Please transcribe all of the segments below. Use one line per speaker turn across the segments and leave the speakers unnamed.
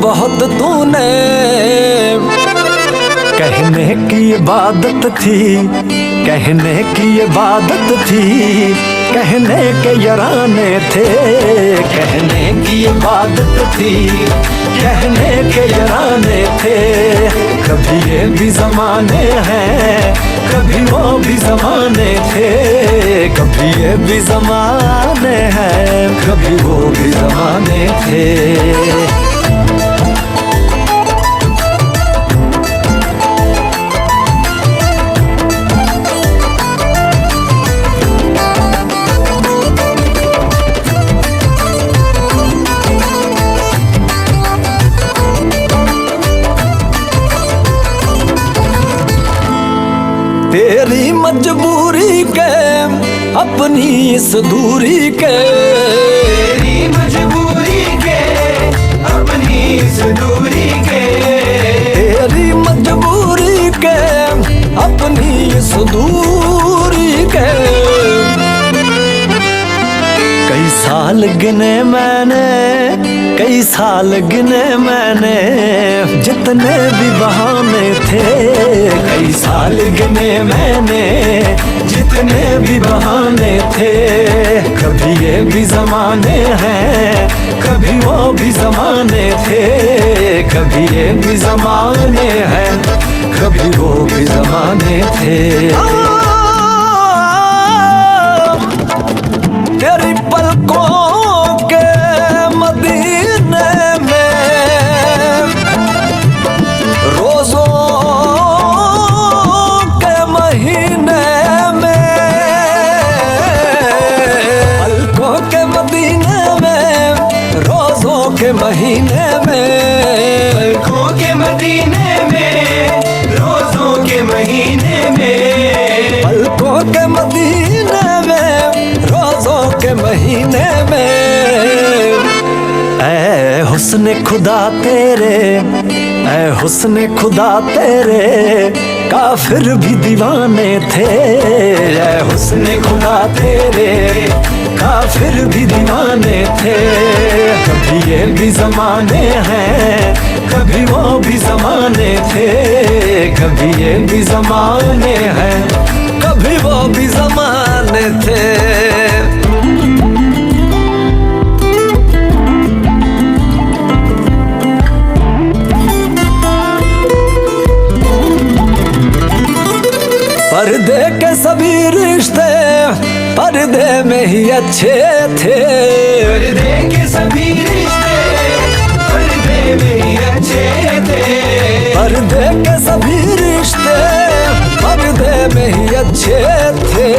बहुत तूने, कहने की इबादत थी, कहने की इबादत थी, कहने के यराने थे, कहने की इबादत थी, कहने के यराने थे। कभी ये भी ज़माने हैं, कभी वो भी ज़माने थे, कभी ये भी ज़माने हैं, कभी वो भी ज़माने थे। तेरी मजबूरी के, अपनी इस दूरी के,
तेरी मजबूरी के, अपनी इस दूरी के,
तेरी मजबूरी के, अपनी इस दूरी के। कई साल गिने मैंने, कई साल गिने मैंने, जितने भी बहाने थे, कई साल गिने मैंने, जितने भी बहाने थे। कभी ये भी ज़माने हैं, कभी वो भी ज़माने थे, कभी ये भी ज़माने हैं, कभी वो भी ज़माने थे। तेरी पलकों के मदीने में, रोज़ों के महीने में, पलकों के मदीने में, रोज़ों के महीने में,
पलकों के मदीने में, रोज़ों के महीने में,
पलकों के मदीने में, रोज़ों के महीने में। ऐ हुस्न खुदा तेरे, ऐ हुस्न खुदा तेरे, काफिर भी दीवाने थे। ऐ हुस्न खुदा तेरे, काफिर भी दीवाने थे। कभी ये भी ज़माने हैं, कभी वो भी ज़माने थे, कभी ये भी ज़माने हैं, कभी वो भी ज़माने थे। पर्दे के सभी रिश्ते पर्दे में ही अच्छे थे,
पर्दे के सभी रिश्ते पर्दे में ही अच्छे थे,
पर्दे के सभी रिश्ते पर्दे में ही अच्छे थे।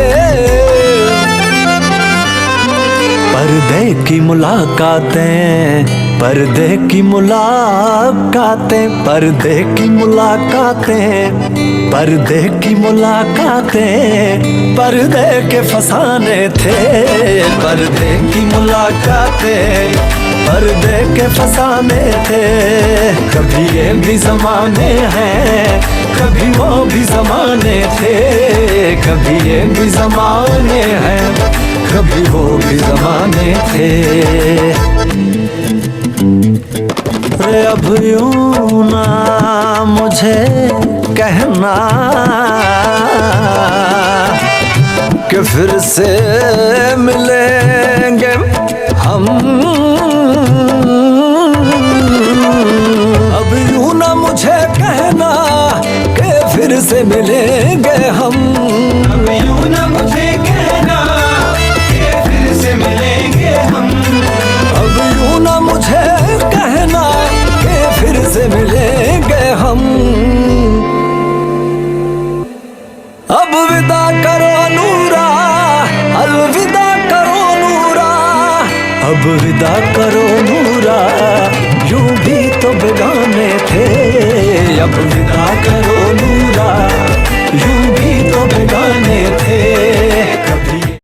पर्दे की मुलाकातें, पर्दे की मुलाकातें, पर्दे की मुलाकातें, पर्दे की मुलाकातें, पर्दे के फसाने थे। पर्दे की मुलाकातें, पर्दे के फसाने थे। कभी ये भी ज़माने हैं, कभी वो भी ज़माने थे, कभी ये भी ज़माने हैं, कभी वो भी ज़माने थे। रे अब यूं ना मुझे कहना कि फिर से मिलेंगे हम, अब यूं ना मुझे कहना कि फिर से मिलेंगे हम,
अब यूं ना मुझे कहना कि फिर से मिलेंगे हम,
अब यूं ना मुझे कहना कि फिर से मिलेंगे हम। अब विदा करो नूरा, अलविदा करो नूरा, अब विदा करो नूरा, यूं भी तो बेगाने थे, अब विदा